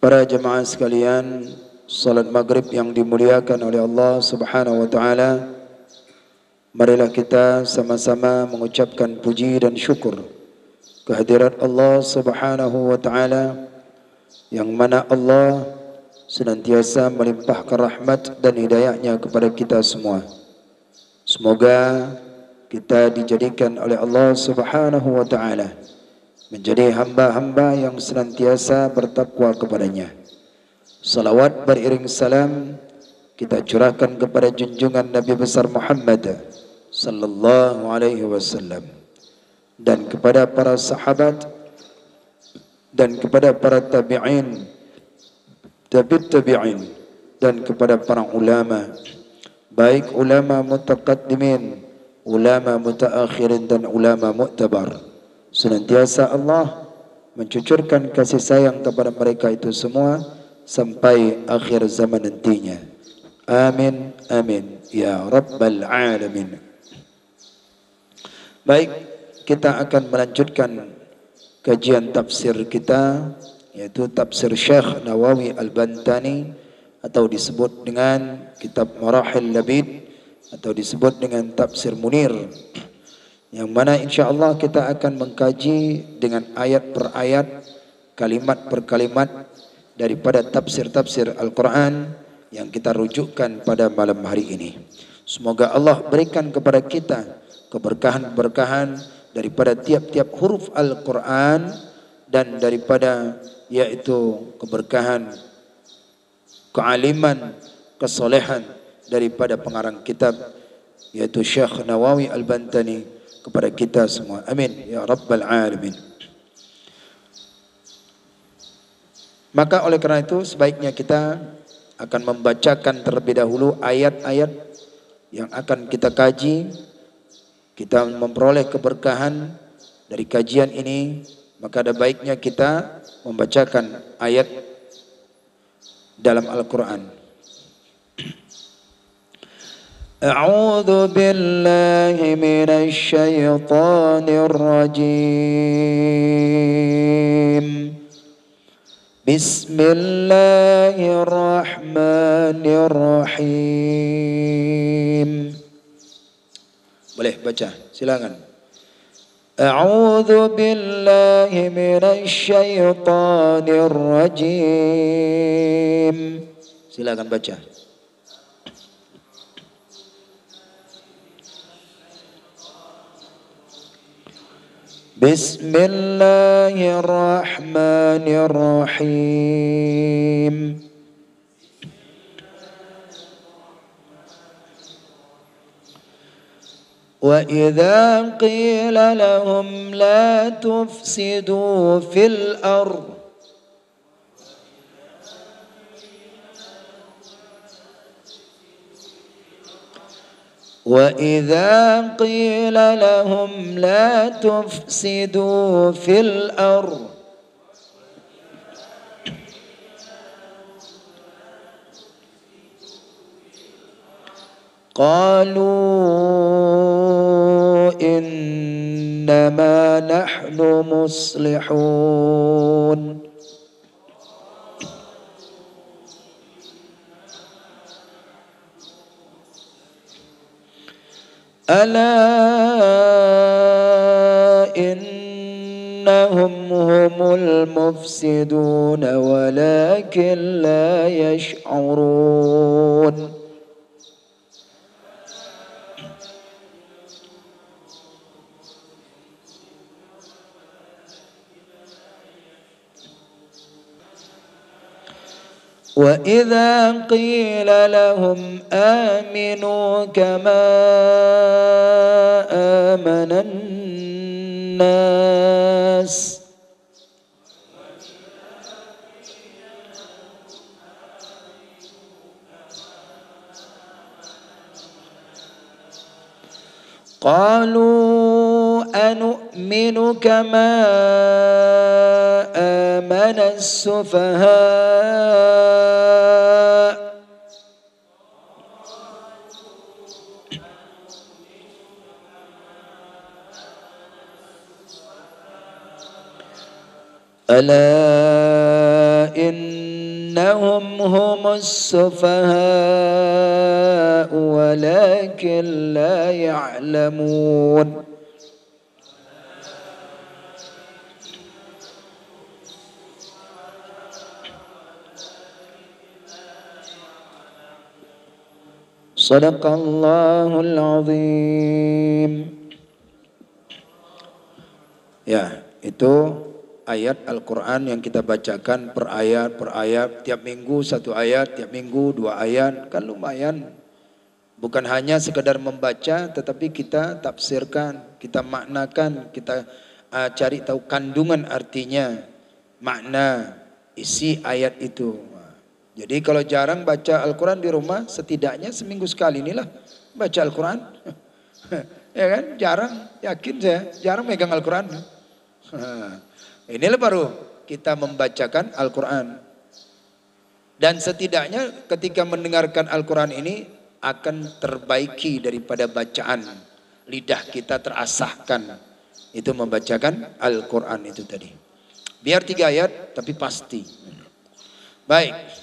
Para jemaah sekalian, salat maghrib yang dimuliakan oleh Allah Subhanahu wa taala, marilah kita sama-sama mengucapkan puji dan syukur kehadirat Allah Subhanahu wa taala, yang mana Allah senantiasa melimpahkan rahmat dan hidayahnya kepada kita semua. Semoga kita dijadikan oleh Allah Subhanahu wa taala menjadi hamba-hamba yang senantiasa bertakwa kepadanya. Salawat beriring salam kita curahkan kepada junjungan Nabi besar Muhammad sallallahu alaihi wasallam, dan kepada para sahabat, dan kepada para tabi'in, tabi'in, dan kepada para ulama, baik ulama mutaqaddimin, ulama mutaakhirin, dan ulama mu'tabar. Senantiasa Allah mencucurkan kasih sayang kepada mereka itu semua sampai akhir zaman nantinya. Amin, amin, ya rabbal alamin. Baik, kita akan melanjutkan kajian tafsir kita, yaitu tafsir Syekh Nawawi Al-Bantani, atau disebut dengan kitab Marahil Labid, atau disebut dengan tafsir Munir, yang mana insyaAllah kita akan mengkaji dengan ayat per ayat, kalimat per kalimat daripada tafsir-tafsir Al-Quran yang kita rujukkan pada malam hari ini. Semoga Allah berikan kepada kita keberkahan-berkahan daripada tiap-tiap huruf Al-Quran, dan daripada yaitu keberkahan, kealiman, kesolehan daripada pengarang kitab, yaitu Syekh Nawawi Al-Bantani, kepada kita semua. Amin ya rabbal alamin. Maka oleh kerana itu sebaiknya kita akan membacakan terlebih dahulu ayat-ayat yang akan kita kaji. Kita memperoleh keberkahan dari kajian ini, maka ada baiknya kita membacakan ayat dalam Al-Quran. A'udzu billahi minasy syaithanir rajim. Bismillahirrahmanirrahim. Boleh baca, silakan. A'udzu billahi minasy syaithanir rajim. Silakan baca. Bismillahirrahmanirrahim. وَإِذَا قِيلَ لَهُمْ لَا تُفْسِدُوا فِي الْأَرْضِ وَإِذَا قِيلَ لَهُمْ لَا تُفْسِدُوا فِي الْأَرْضِ قالوا إنما نحن مصلحون ألا إنهم هم المفسدون ولكن لا يشعرون وَإِذَا قِيلَ لَهُمْ آمِنُوا كَمَا آمَنَ النَّاسُ قالوا أنؤمن كما آمن السفهاء ألا إن إنهم هم السفهاء ولكن لا يعلمون Sadaqallahul azim. Ya, itu ayat Al-Quran yang kita bacakan per ayat, tiap minggu satu ayat, tiap minggu 2 ayat, kan lumayan. Bukan hanya sekedar membaca, tetapi kita tafsirkan, kita maknakan, kita cari tahu kandungan artinya, makna, isi ayat itu. Jadi kalau jarang baca Al-Quran di rumah, setidaknya seminggu sekali inilah baca Al-Quran. Ya kan, jarang, yakin saya, jarang megang Al-Quran. Inilah baru kita membacakan Al-Quran. Dan setidaknya ketika mendengarkan Al-Quran ini akan terbaiki daripada bacaan. Lidah kita terasahkan. Itu membacakan Al-Quran itu tadi. Biar 3 ayat tapi pasti. Baik.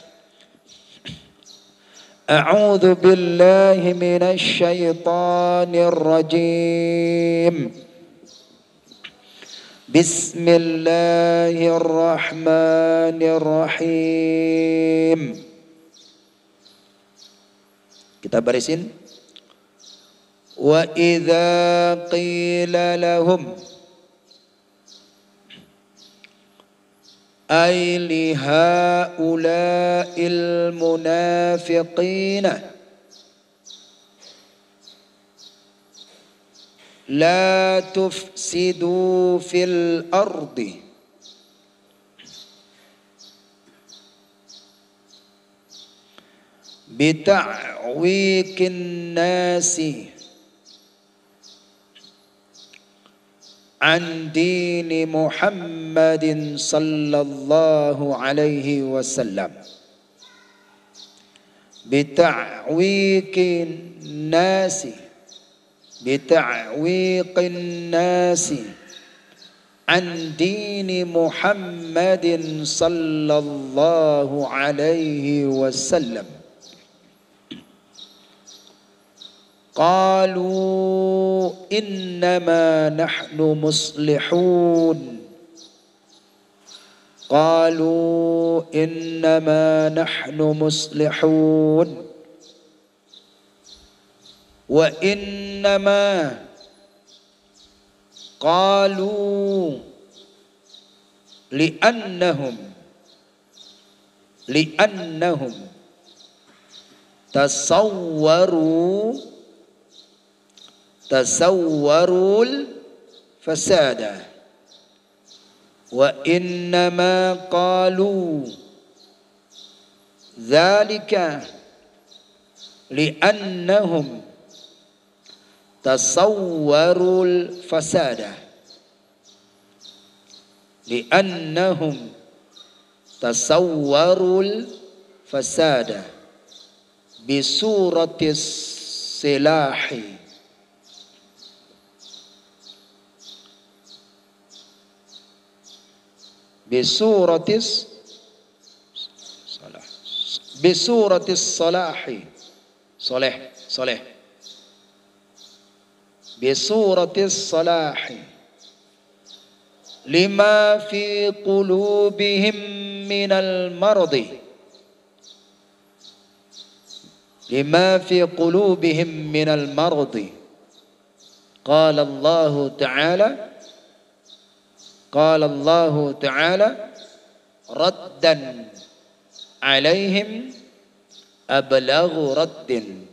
A'udzu billahi minasy syaithanir rajim. Bismillahirrahmanirrahim. Kita barisin. Wa idza qila lahum ay li haula'il munafiqina la tufsidu fil ardi bita'wikin nasi an dini Muhammadin sallallahu alaihi wasallam bita'wikin nasi an dini Muhammadin sallallahu alaihi wasallam qalu innama nahnu muslihun wa innama qalu li'annahum tasawwarul fasada wa innama qalu dzalika li'annahum tasawwarul fasada bisuratis silahi bisuratis salahi bisuratis salahi lima fi qulubihim minal maradi qala Allah ta'ala raddan alaihim ablaghu raddin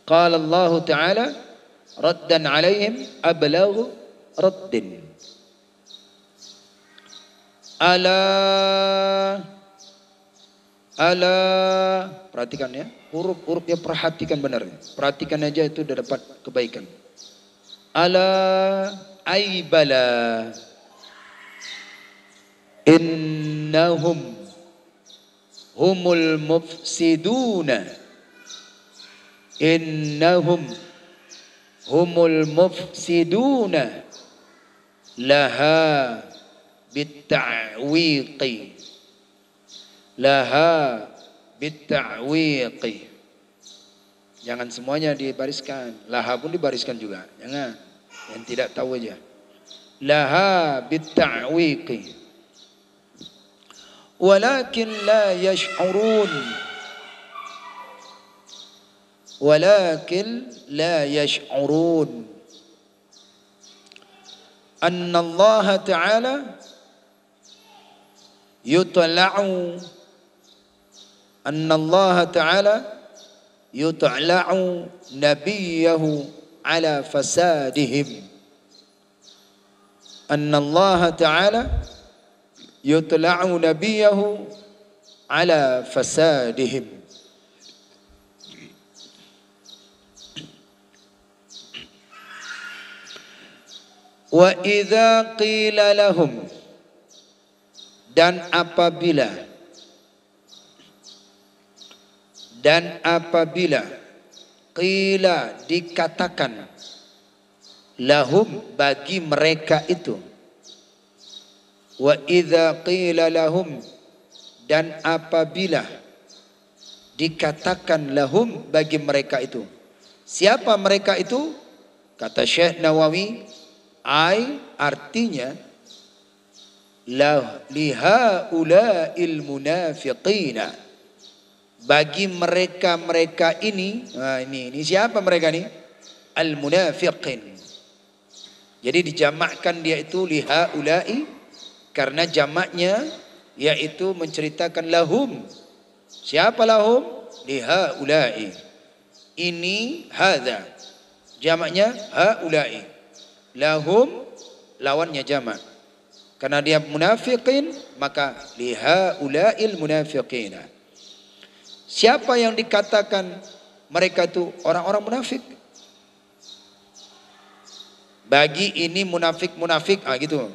qala Allah ta'ala raddan alaihim ablaghu raddin ala perhatikan ya, huruf-hurufnya perhatikan benar. Perhatikan aja itu udah dapat kebaikan. Ala aibala innahum humul mufsiduna innahum humul mufsiduna laha bitta'wiqi, laha bitta'wiqi. Jangan semuanya dibariskan, laha pun dibariskan juga, jangan, yang tidak tahu aja. Laha bitta'wiqi walakin la yash'urun, walakin la yash'urun anna Allah Ta'ala yutla'u, anna Allah Ta'ala yutla'u nabiyahu ala fasadihim, anna Allah Ta'ala yutla'u nabiyahu ala fasadihim. Wa idza qila lahum, dan apabila qila dikatakan, lahum bagi mereka itu, wa idza qila lahum, dan apabila dikatakan lahum bagi mereka itu. Siapa mereka itu? Kata Syekh Nawawi, artinya lihaula'il munafiqina, bagi mereka-mereka ini. Nah, ini siapa mereka ini? Al-munafiqin. Jadi dijamakkan dia itu lihaula'i karena jamaknya yaitu menceritakan lahum. Siapa lahum? Lihaula'i. Ini hadza. Jamaknya haula'i. Lahum lawannya jamak. Karena dia munafiqin, maka lihaula'il munafiqina. Siapa yang dikatakan mereka itu orang-orang munafik? Bagi ini munafik-munafik, gitu.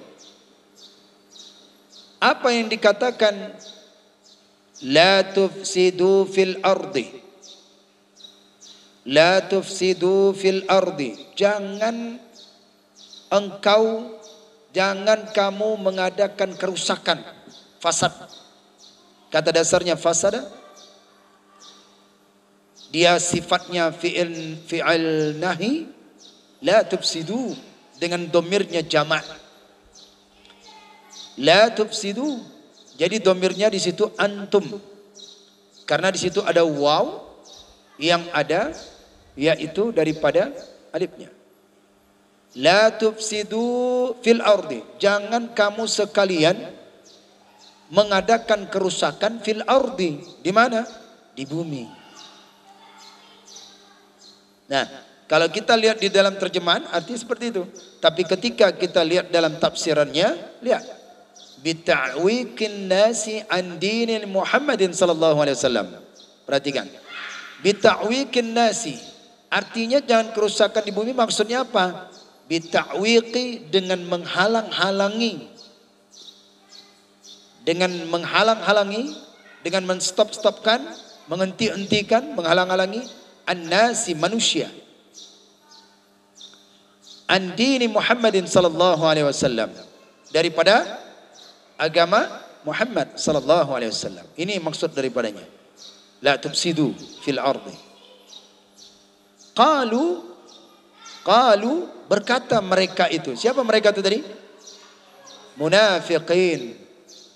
Apa yang dikatakan? La tufsidu fil ardi. La tufsidu fil ardi. Jangan kamu mengadakan kerusakan, fasad. Kata dasarnya fasada, dia sifatnya fi'il nahi, la tufsidu, dengan domirnya jamak. La tufsidu, jadi domirnya di situ antum, karena di situ ada waw yang ada yaitu daripada alifnya. La tufsidu fil ardi, jangan kamu sekalian mengadakan kerusakan fil ardi. Di mana? Di bumi. Nah, kalau kita lihat di dalam terjemahan artinya seperti itu. Tapi ketika kita lihat dalam tafsirannya, lihat bita'wiqin nasi an dinil Muhammadin sallallahu alaihi wasallam. Perhatikan. Bita'wiqin nasi, artinya jangan kerusakan di bumi. Maksudnya apa? Bita'wiqi, dengan menghalang-halangi, dengan menghalang-halangi, dengan menstop-stopkan, menghenti-hentikan, menghalang-halangi an-nasi, manusia, an dini Muhammadin sallallahu alaihi wasallam, daripada agama Muhammad sallallahu alaihi wasallam. Ini maksud daripadanya. La tufsidu fil ardi. Qalu, berkata mereka itu. Siapa mereka itu tadi?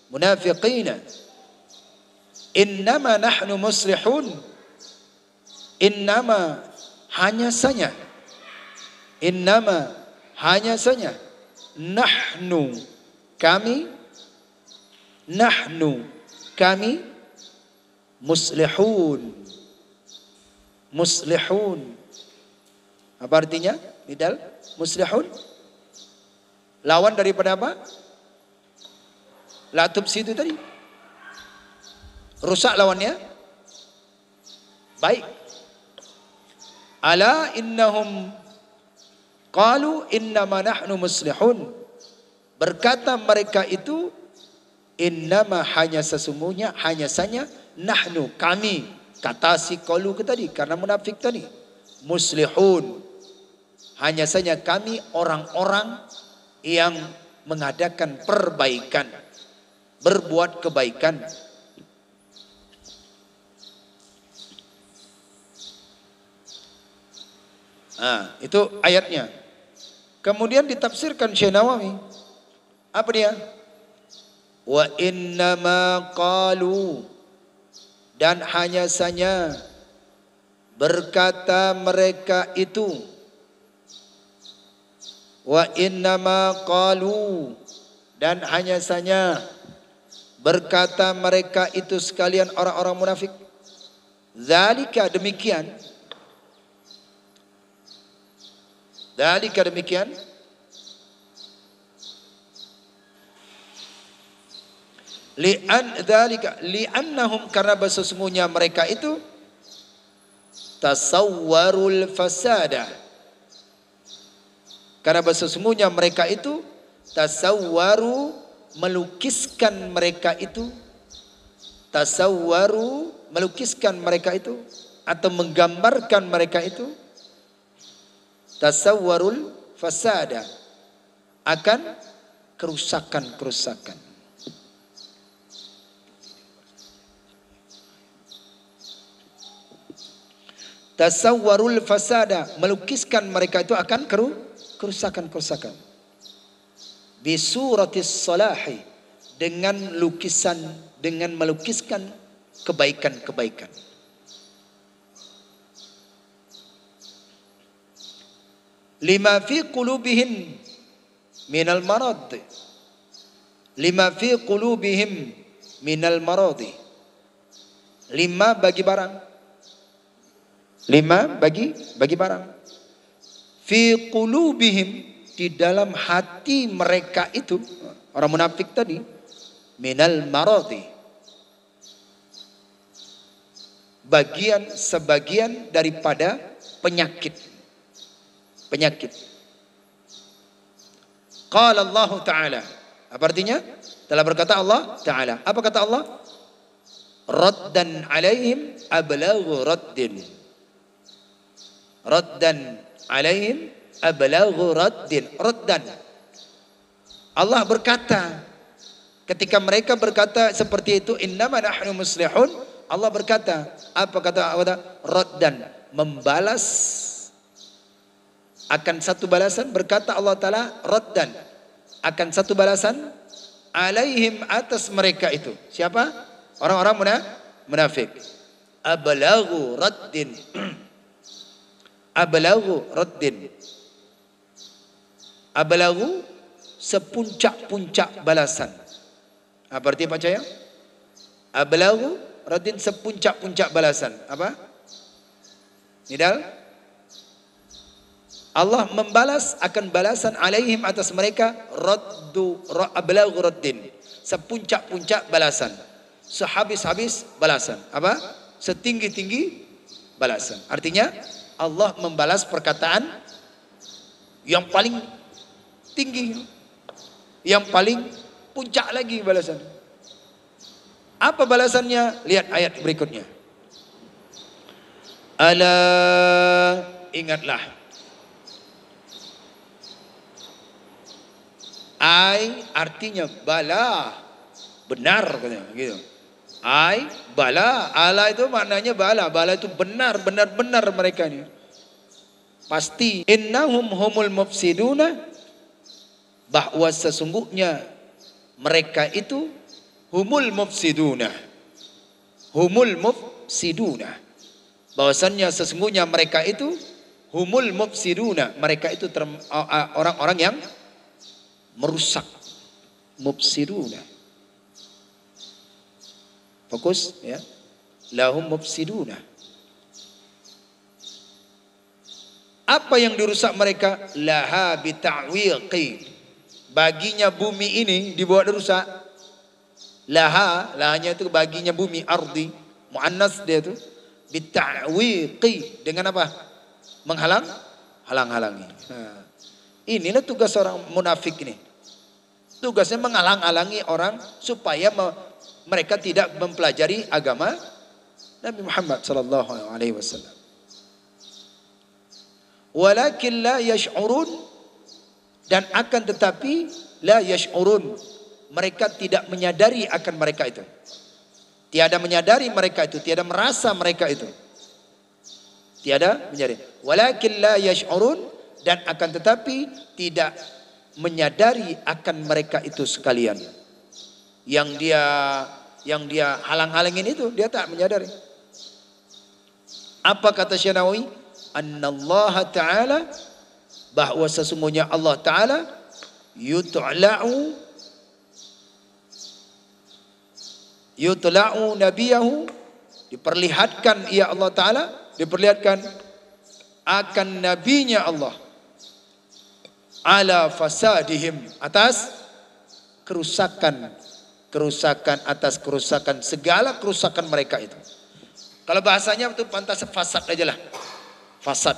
Munafiqina. Innama nahnu muslihun. Innama, hanya saja. Innama, hanya saja. Nahnu, kami. Nahnu, kami. Muslihun. Apa artinya? Bidal muslihun. Lawan daripada apa? La tufsidu tadi. Rusak lawannya baik. Ala innahum qalu innama nahnu muslihun. Berkata mereka itu, innama, hanya sesungguhnya, hanya saja, nahnu, kami, Kata si qalu ke tadi karena munafik tadi. Muslihun, hanya saja kami orang-orang yang mengadakan perbaikan, berbuat kebaikan. Nah, itu ayatnya. Kemudian ditafsirkan Syekh Nawawi. Apa dia? Wa innama qalu, dan hanya saja berkata mereka itu. Wa innama qalu, dan hanya saja berkata mereka itu sekalian orang-orang munafik. Zalika, demikian. Zalika, demikian. Li'annahum, karena sesungguhnya mereka itu tasawwarul fasada. Karena sesungguhnya mereka itu tasawwaru, melukiskan mereka itu. Tasawwaru, melukiskan mereka itu atau menggambarkan mereka itu. Tasawwarul fasada, akan kerusakan-kerusakan. Tasawwarul fasada, melukiskan mereka itu akan kerusakan-kerusakan. Bisuratis salahi, dengan lukisan, dengan melukiskan kebaikan-kebaikan. Lima fi qulubihim minal marad. Lima fi qulubihim minal marad. Lima bagi barang. Lima bagi barang. Fi qulubihim, di dalam hati mereka itu, orang munafik tadi, minal maradi, sebagian daripada penyakit. Qala Allah Ta'ala, apa artinya? Telah berkata Allah Ta'ala. Apa kata Allah? Raddan alaihim ablaghu raddin. Raddan alaihim ablaghu raddin. Raddan, Allah berkata ketika mereka berkata seperti itu, innama nahnu muslihun, Allah berkata, apa kata Allah? Raddan, membalas akan satu balasan. Berkata Allah Ta'ala raddan, akan satu balasan, alaihim, atas mereka itu. Siapa? Orang-orang munafik. Ablaghu raddin. Ablaghu raddin. Ablaghu, sepuncak-puncak balasan. Apa arti Pak Cahaya? Ablaghu raddin, sepuncak-puncak balasan. Apa? Nidal? Allah membalas akan balasan alaihim, atas mereka, ablaghu raddin, sepuncak-puncak balasan, sehabis-habis balasan. Apa? Setinggi-tinggi balasan. Artinya Allah membalas perkataan yang paling tinggi, yang paling puncak lagi balasan. Apa balasannya? Lihat ayat berikutnya. Ala, ingatlah. Artinya bala, benar katanya gitu. Bala, ala itu maknanya bala. Bala itu benar mereka ini. Pasti. Innahum humul mufsiduna, bahwa sesungguhnya mereka itu humul mufsiduna. Humul mufsiduna, bahwasannya sesungguhnya mereka itu humul mufsiduna, mereka itu orang-orang yang merusak. Mufsiduna, fokus ya. Lahum mufsiduna. Apa yang dirusak mereka? Laha bita'wiqi, baginya bumi ini dibuat rusak. Lahanya itu baginya bumi, ardi, muannas dia itu. Bita'wiqi, dengan apa? Halangi. Inilah tugas orang munafik ini. Tugasnya menghalang-halangi orang supaya mereka tidak mempelajari agama Nabi Muhammad sallallahu alaihi wasallam. Walakin la yash'urun, dan akan tetapi la yash'urun, mereka tidak menyadari akan mereka itu. Tiada menyadari mereka itu, tiada merasa mereka itu. Tiada menyadari. Walakin la yash'urun, dan akan tetapi tidak menyadari akan mereka itu sekalian. Yang dia halang-halangin itu dia tak menyadari. Apa kata Syekh Nawawi? Annallaha ta'ala, bahwa sesungguhnya Allah Ta'ala yutla'u nabiyahu, diperlihatkan ia Allah Ta'ala, diperlihatkan akan nabinya Allah, ala fasadihim, atas kerusakan, atas kerusakan, segala kerusakan mereka itu. Kalau bahasanya itu pantas fasad aja lah. Fasad,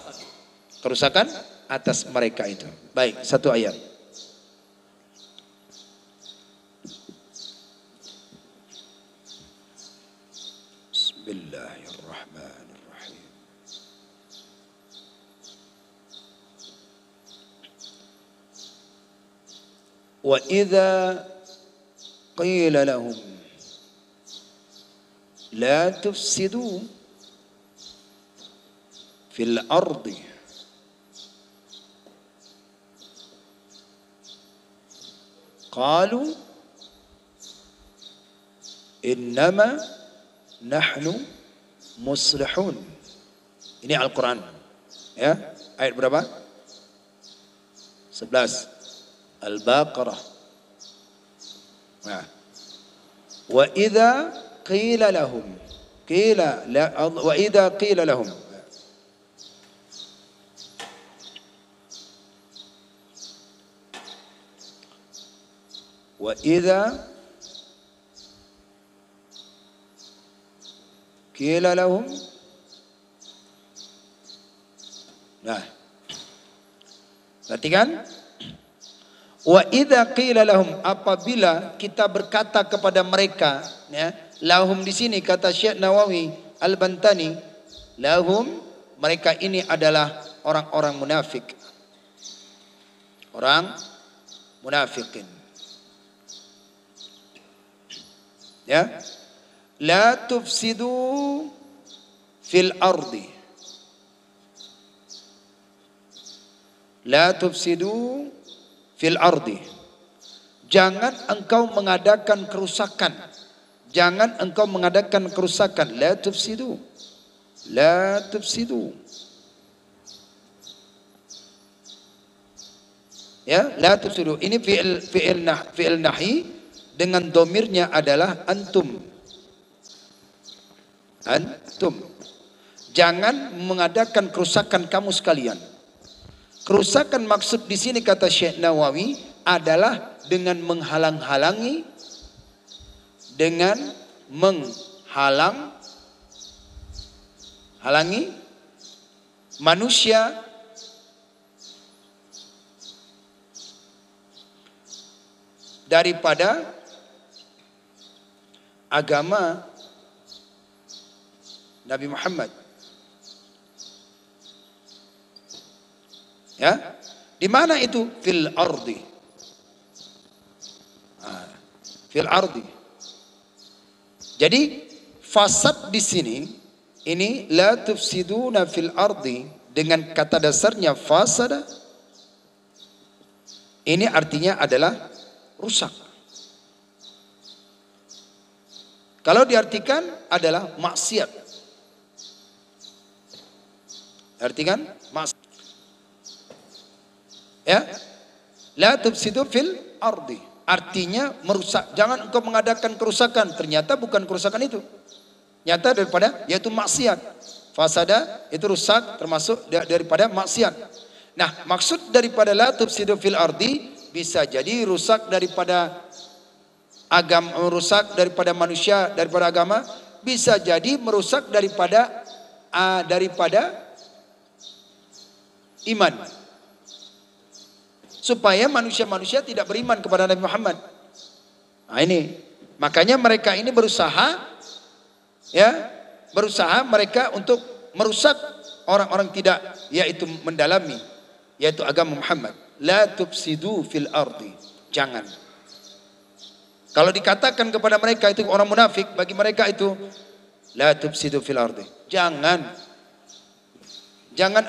kerusakan atas mereka itu. Baik, satu ayat. Bismillahirrahmanirrahim. Wa idza qila lahum la tufsidu fil ardi qalu innama nahnu muslihun. Ini Al-Quran ya, ayat berapa? 11 Al-Baqarah. Nah, wa idza qila lahum, wa idza qila lahum, wa idza qila lahum. Nah, perhatikan. Wa idza qila lahum, apabila kita berkata kepada mereka, ya, lahum di sini kata Syekh Nawawi Al-Bantani, lahum, mereka ini adalah orang-orang munafik. Orang munafikin. Ya. La tufsidu fil ardi. La tufsidu fil ardi. Jangan engkau mengadakan kerusakan. Jangan engkau mengadakan kerusakan. La tufsidu. La tufsidu. Ya, la tufsidu. Ini fi'il nahi dengan domirnya adalah antum. Antum. Jangan mengadakan kerusakan kamu sekalian. Kerusakan maksud di sini kata Syekh Nawawi adalah dengan menghalang-halangi, dengan menghalangi manusia daripada agama Nabi Muhammad. Ya, di mana itu? Fil ardi. Fil ardi. Jadi fasad di sini ini la tufsiduna fil ardi dengan kata dasarnya fasada. Ini artinya adalah rusak. Kalau diartikan adalah maksiat. Artikan maksiat. Ya, la tufsidu fil ardi, artinya merusak. Jangan engkau mengadakan kerusakan. Ternyata bukan kerusakan itu, nyata daripada yaitu maksiat. Fasada itu rusak, termasuk daripada maksiat. Nah, maksud daripada la tufsidu fil ardi bisa jadi rusak daripada agama, merusak daripada manusia, daripada agama. Bisa jadi merusak daripada iman, supaya manusia-manusia tidak beriman kepada Nabi Muhammad. Nah, ini makanya mereka ini berusaha ya berusaha mereka untuk merusak orang-orang tidak yaitu mendalami yaitu agama Muhammad. La tufsidu fil ardi. Jangan. Kalau dikatakan kepada mereka itu orang munafik, bagi mereka itu la tufsidu fil ardi. Jangan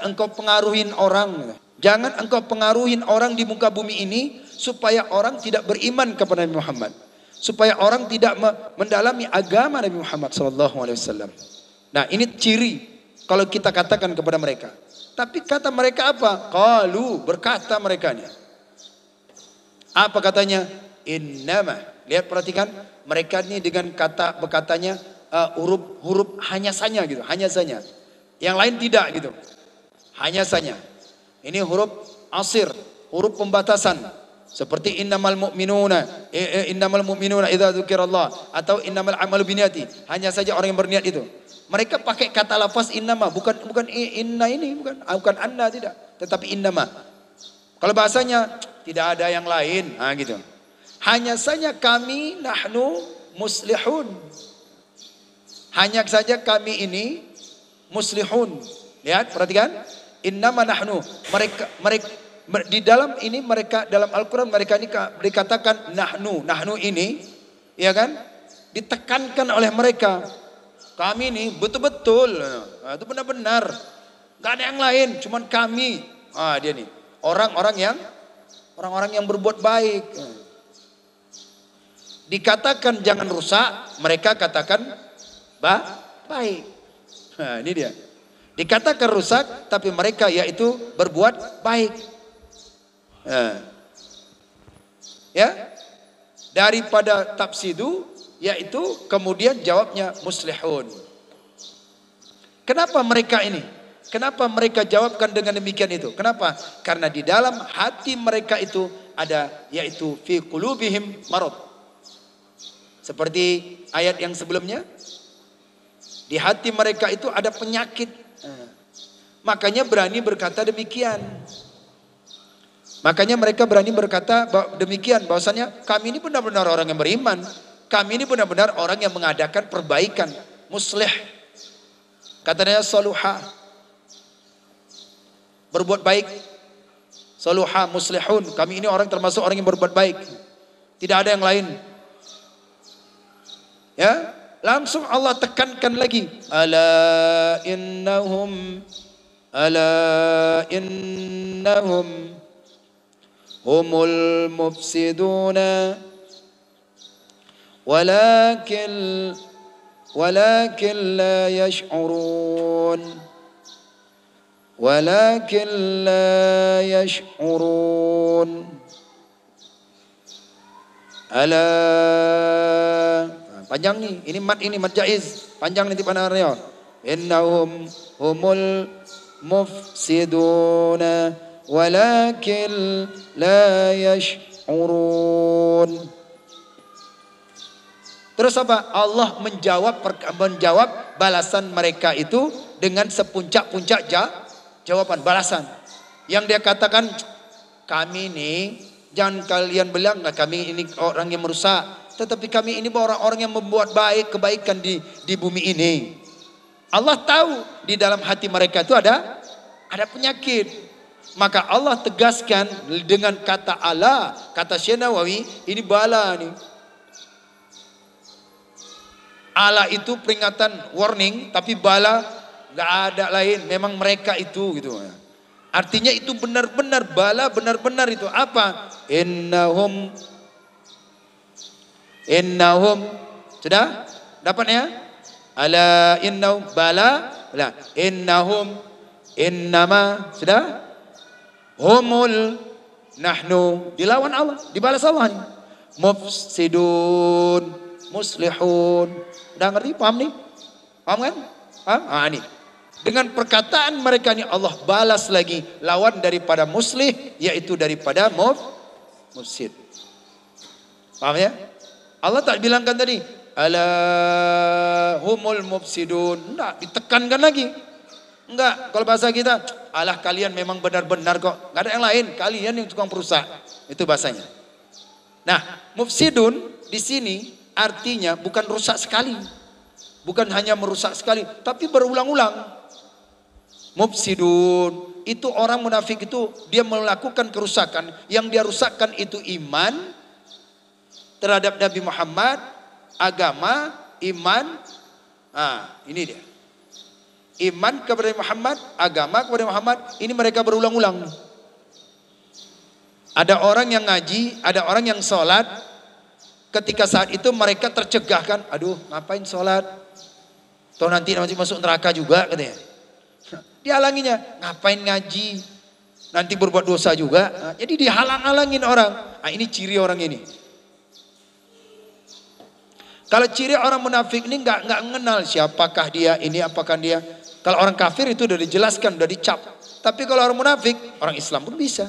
engkau pengaruhin orang. Jangan engkau pengaruhin orang di muka bumi ini supaya orang tidak beriman kepada Nabi Muhammad. Supaya orang tidak mendalami agama Nabi Muhammad sallallahu alaihi wasallam. Nah, ini ciri kalau kita katakan kepada mereka. Tapi kata mereka apa? Qalu, berkata mereka nya. Apa katanya? Innama. Lihat, perhatikan, mereka ini dengan kata berkatanya huruf hanya saja gitu, hanya saja. Yang lain tidak gitu. Hanya saja. Ini huruf asir, huruf pembatasan. Seperti innamal mu'minuna idza dzukirallah atau innamal a'malu binniyati. Hanya saja orang yang berniat itu. Mereka pakai kata lafaz innama, bukan inna ini, bukan anna, tidak, tetapi innama. Kalau bahasanya tidak ada yang lain, gitu. Hanya saja kami nahnu muslihun. Hanya saja kami ini muslihun. Lihat, perhatikan. Innama nahnu. Mereka di dalam ini mereka dalam Al-Qur'an mereka ini dikatakan nahnu. Nahnu ini, ya kan? Ditekankan oleh mereka. Kami ini betul-betul, itu benar-benar, gak ada yang lain, cuman kami. Dia nih, orang-orang yang berbuat baik. Dikatakan jangan rusak, mereka katakan baik. Nah, ini dia. Dikatakan rusak, tapi mereka yaitu berbuat baik. Ya, daripada tafsidu. Yaitu kemudian jawabnya muslihun. Kenapa mereka ini? Kenapa mereka jawabkan dengan demikian itu? Kenapa? Karena di dalam hati mereka itu ada yaitu fi qulubihim marad. Seperti ayat yang sebelumnya. Di hati mereka itu ada penyakit. Makanya berani berkata demikian. Makanya mereka berani berkata demikian bahwasanya kami ini benar-benar orang yang beriman. Kami ini benar-benar orang yang mengadakan perbaikan, muslih. Katanya saluha, berbuat baik. Saluha, muslihun. Kami ini orang termasuk orang yang berbuat baik. Tidak ada yang lain. Ya, langsung Allah tekankan lagi. Ala innahum humul mufsiduna. ولكن لا يشعرون ألا panjang nih, ini mat jaiz, panjang nanti panarnya. Innahum humul mufsiduna walakin la yash'urun. Terus apa? Allah menjawab balasan mereka itu dengan sepuncak-puncak jawaban balasan. Yang dia katakan, kami ini jangan kalian bilang kami ini orang yang merusak, tetapi kami ini orang-orang yang membuat kebaikan di bumi ini. Allah tahu di dalam hati mereka itu ada penyakit. Maka Allah tegaskan dengan kata Allah, kata Syekh Nawawi, ini bala nih. Allah itu peringatan, warning, tapi bala gak ada lain. Memang mereka itu gitu. Artinya itu benar-benar bala, benar-benar itu apa? Innahum sudah dapat ya? Ala innahum bala, innama sudah? Humul nahnu, dilawan Allah, dibalas Allah nih. Mufsidun, muslihun. Udah ngerti? Paham nih? Paham kan? Paham? Ini. Dengan perkataan mereka ini Allah balas lagi lawan daripada muslih, yaitu daripada mufsid. Paham ya? Allah tak bilangkan tadi ala humul mufsidun. Enggak, ditekankan lagi. Enggak, kalau bahasa kita, alah kalian memang benar-benar kok. Enggak ada yang lain, kalian yang tukang perusak. Itu bahasanya. Nah, mufsidun di sini artinya bukan rusak sekali. Bukan hanya merusak sekali, tapi berulang-ulang. Mufsidun, itu orang munafik itu dia melakukan kerusakan. Yang dia rusakkan itu iman terhadap Nabi Muhammad, agama, iman. Ini dia. Iman kepada Muhammad, agama kepada Muhammad, ini mereka berulang-ulang. Ada orang yang ngaji, ada orang yang sholat. Ketika saat itu mereka tercegahkan, aduh ngapain sholat? Toh nanti masuk neraka juga katanya. Dihalanginya, ngapain ngaji? Nanti berbuat dosa juga. Jadi dihalang-halangin orang. Ini ciri orang ini. Kalau ciri orang munafik ini nggak mengenal siapakah dia, ini apakah dia. Kalau orang kafir itu udah dijelaskan, udah dicap. Tapi kalau orang munafik, orang Islam pun bisa.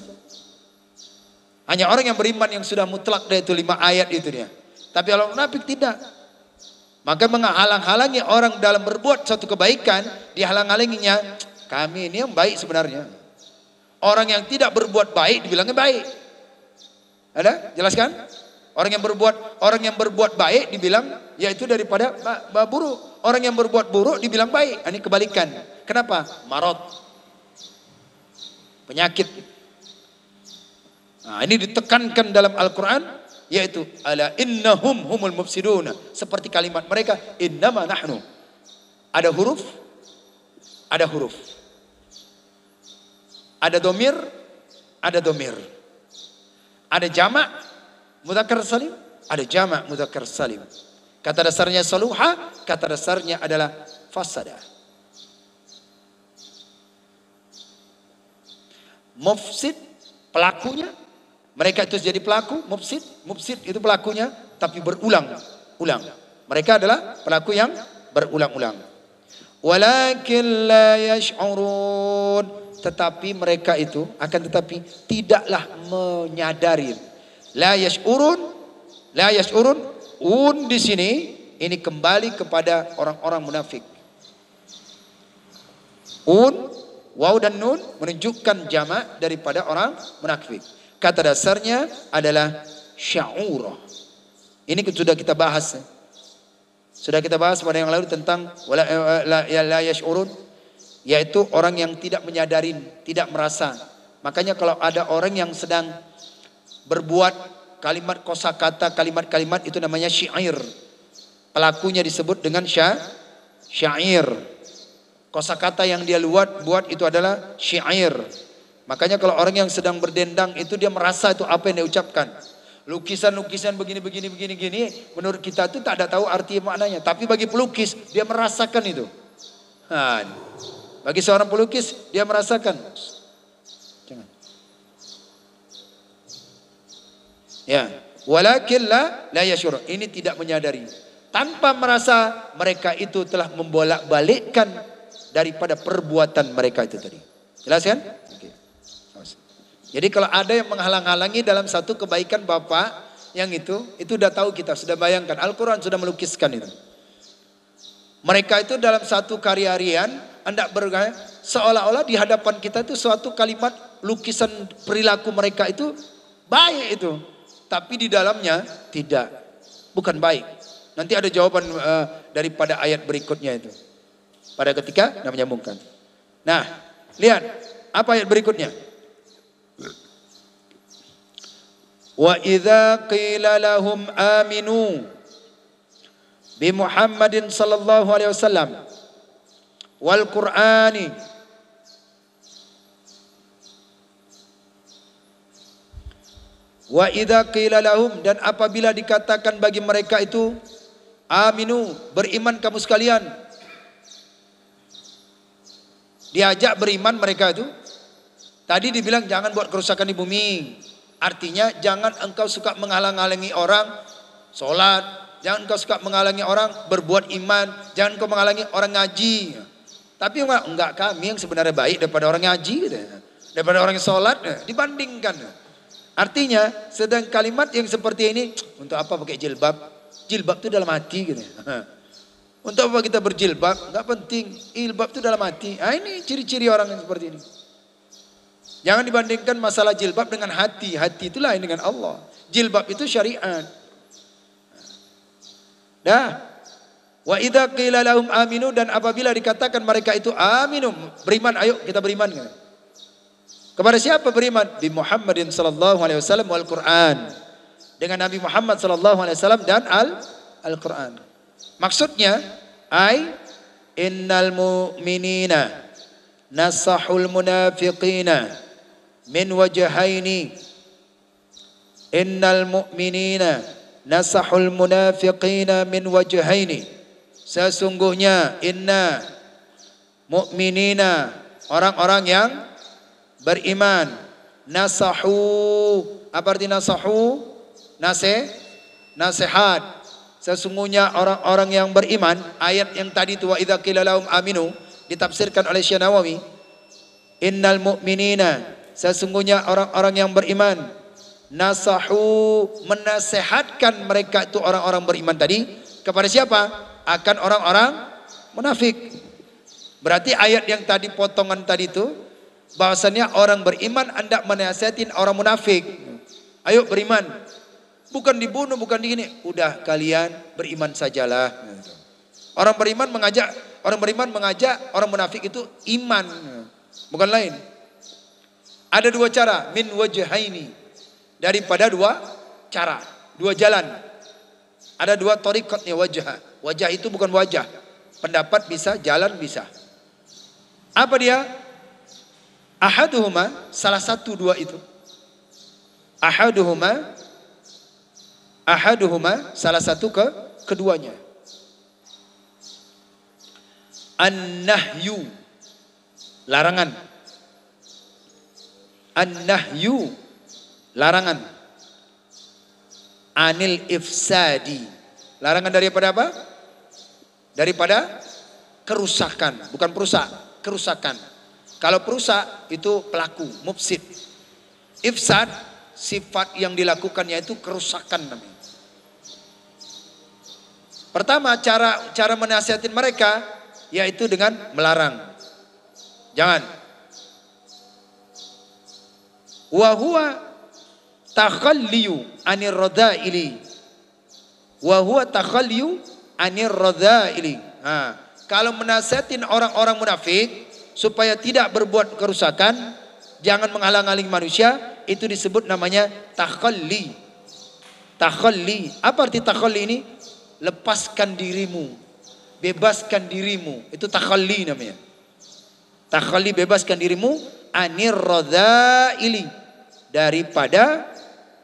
Hanya orang yang beriman yang sudah mutlak dari itu 5 ayat itu dia. Tapi kalau munafik tidak. Maka menghalang-halangi orang dalam berbuat satu kebaikan, dihalang-halanginya, kami ini yang baik sebenarnya. Orang yang tidak berbuat baik dibilangnya baik. Ada? Jelaskan? Orang yang berbuat baik dibilang yaitu daripada buruk. Orang yang berbuat buruk dibilang baik. Ini kebalikan. Kenapa? Marad. Penyakit. Ini ditekankan dalam Al-Quran. Yaitu ala innahum humul mufsiduna, seperti kalimat mereka innama nahnu. Ada huruf, ada domir, ada jamak mudzakkar salim, ada jamak mudzakkar salim. Kata dasarnya saluha, kata dasarnya adalah fasada. Mufsid pelakunya, mereka itu jadi pelaku, mufsid itu pelakunya, tapi berulang-ulang. Mereka adalah pelaku yang berulang-ulang. Walakin la yash'urun, tetapi mereka itu tetapi tidaklah menyadari. La yash'urun, di sini ini kembali kepada orang-orang munafik. Waw dan nun menunjukkan jamak daripada orang munafik. Kata dasarnya adalah sya'urah. Ini sudah kita bahas. Sudah kita bahas pada yang lalu tentang la yash'urun, yaitu orang yang tidak menyadari, tidak merasa. Makanya kalau ada orang yang sedang berbuat kalimat kosakata, kalimat-kalimat itu namanya syair. Pelakunya disebut dengan syair. Kosakata yang dia buat itu adalah syair. Makanya kalau orang yang sedang berdendang itu dia merasa itu apa yang dia ucapkan. Lukisan-lukisan begini, menurut kita itu tak ada tahu arti maknanya. Tapi bagi pelukis dia merasakan itu. Bagi seorang pelukis dia merasakan. Jangan. Ya, walakin la yashur. Ini tidak menyadari. Tanpa merasa mereka itu telah membolak-balikkan daripada perbuatan mereka itu tadi. Jelas kan? Jadi kalau ada yang menghalang-halangi dalam satu kebaikan Bapak yang itu sudah tahu kita, sudah bayangkan. Al-Quran sudah melukiskan itu. Mereka itu dalam satu karya harian, hendak bergaya, seolah-olah di hadapan kita itu suatu kalimat lukisan perilaku mereka itu baik itu. Tapi di dalamnya tidak, bukan baik. Nanti ada jawaban daripada ayat berikutnya itu. Pada ketika menyambungkan. Nah, lihat apa ayat berikutnya. Wa idza qila lahum aminu bi Muhammadin sallallahu alaihi wasallam wal Qur'ani wa idza qila lahum, dan apabila dikatakan bagi mereka itu aminu, beriman kamu sekalian, diajak beriman mereka itu. Tadi dibilang jangan buat kerusakan di bumi. Artinya jangan engkau suka menghalang-halangi orang sholat, jangan engkau suka menghalangi orang berbuat iman, jangan engkau menghalangi orang ngaji. Tapi enggak, kami yang sebenarnya baik daripada orang ngaji gitu. Daripada orang yang sholat dibandingkan. Artinya sedang kalimat yang seperti ini, untuk apa pakai jilbab? Jilbab itu dalam hati gitu. Untuk apa kita berjilbab? Enggak penting. Jilbab itu dalam hati. Ini ciri-ciri orang yang seperti ini. Jangan dibandingkan masalah jilbab dengan hati. Hati itu lain dengan Allah. Jilbab itu syariat. Wa idza qila lahum aminu, dan apabila dikatakan mereka itu aminu, beriman, ayo kita beriman. Kepada siapa beriman? Bi Muhammadin sallallahu alaihi wasallam wal Quran. Dengan Nabi Muhammad sallallahu alaihi wasallam dan Al-Quran. Maksudnya, innal mu'minina nasahul munafiqina min wajhaini. Innal mu'minina nasahul munafiqina min wajhaini. Sesungguhnya inna mu'minina, orang-orang yang beriman, nasahu, apa arti nasahu? Nasihat. Sesungguhnya orang-orang yang beriman, ayat yang tadi itu wa idza qila lahum aminu ditafsirkan oleh Syekh Nawawi, innal mu'minina, sesungguhnya orang-orang yang beriman, nasahu, menasehatkan mereka itu orang-orang beriman tadi kepada siapa? Akan orang-orang munafik. Berarti ayat yang tadi potongan tadi itu bahwasannya orang beriman hendak menasihatin orang munafik. Ayo beriman. Bukan dibunuh, bukan digini. Udah kalian beriman sajalah. Orang beriman mengajak orang munafik itu iman, bukan lain. Ada dua cara, min wajhaini, daripada dua cara, dua jalan. Ada dua thariqatnya wajah. Wajah itu bukan wajah. Pendapat bisa, jalan bisa. Apa dia? Ahaduhuma, salah satu dua itu. Ahaduhuma, salah satu keduanya. An-nahyu, larangan. An-nahyu, larangan. Anil ifsadi, larangan daripada apa? Daripada kerusakan, bukan perusak, kerusakan. Kalau perusak itu pelaku, mufsid. Ifsad, sifat yang dilakukannya itu kerusakan namanya. Pertama, cara menasihatin mereka yaitu dengan melarang. Jangan. Wa huwa takhalliyu anir radha'ili. Wa huwa takhalliyu anir radha'ili. Kalau menasihatin orang-orang munafik supaya tidak berbuat kerusakan, jangan menghalang-halangi manusia, itu disebut namanya takhalli. Takhalli. Apa arti takhalli ini? Lepaskan dirimu, bebaskan dirimu. Itu takhalli namanya. Takhalli, bebaskan dirimu anir radha'ili, daripada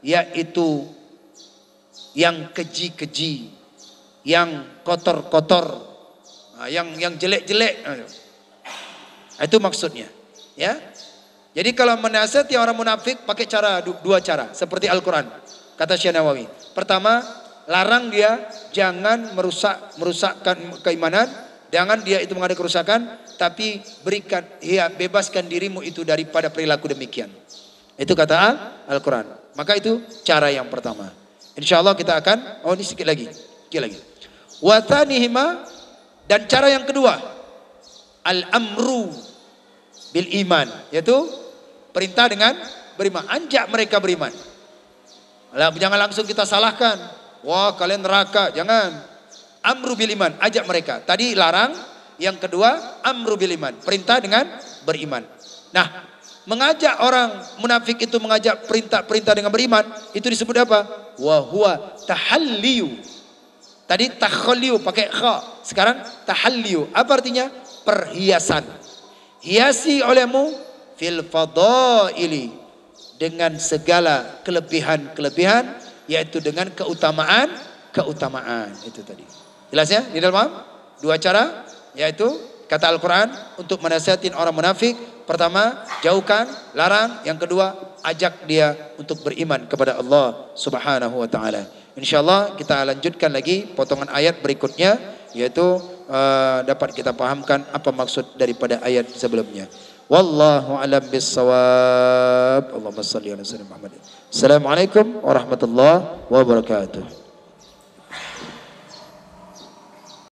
yaitu yang keji-keji, yang kotor-kotor, yang jelek-jelek. Itu maksudnya, ya. Jadi kalau menasihati orang munafik pakai dua cara, seperti Al-Quran. Kata Syekh Nawawi, pertama, larang dia jangan merusakkan keimanan, jangan dia itu mengadakan kerusakan, tapi bebaskan dirimu itu daripada perilaku demikian. Itu kata Al-Quran. Maka itu cara yang pertama. Insyaallah kita akan, ini sedikit lagi. Wa thanihima, dan cara yang kedua, al-amru bil iman, yaitu perintah dengan beriman, anjak mereka beriman. Jangan langsung kita salahkan, wah kalian neraka, jangan. Amru bil iman, ajak mereka. Tadi larang, yang kedua amru bil iman, perintah dengan beriman. Nah, mengajak orang munafik itu, mengajak perintah dengan beriman, itu disebut apa? Wa huwa tahalliyu. Tadi takhalliyu pakai kha, sekarang tahalliyu. Apa artinya? Perhiasan. Hiasi olehmu fil fadaili, dengan segala kelebihan-kelebihan, yaitu dengan keutamaan. Itu tadi. Jelas ya? Di dalam dua cara, yaitu kata Al-Quran untuk menasihatin orang munafik. Pertama, jauhkan, larang. Yang kedua, ajak dia untuk beriman kepada Allah Subhanahu wa taala. Insyaallah kita lanjutkan lagi potongan ayat berikutnya, yaitu dapat kita pahamkan apa maksud daripada ayat sebelumnya. Wallahu a'lam bissawab. Allahumma shalli ala sayyidina Muhammad. Assalamualaikum warahmatullahi wabarakatuh.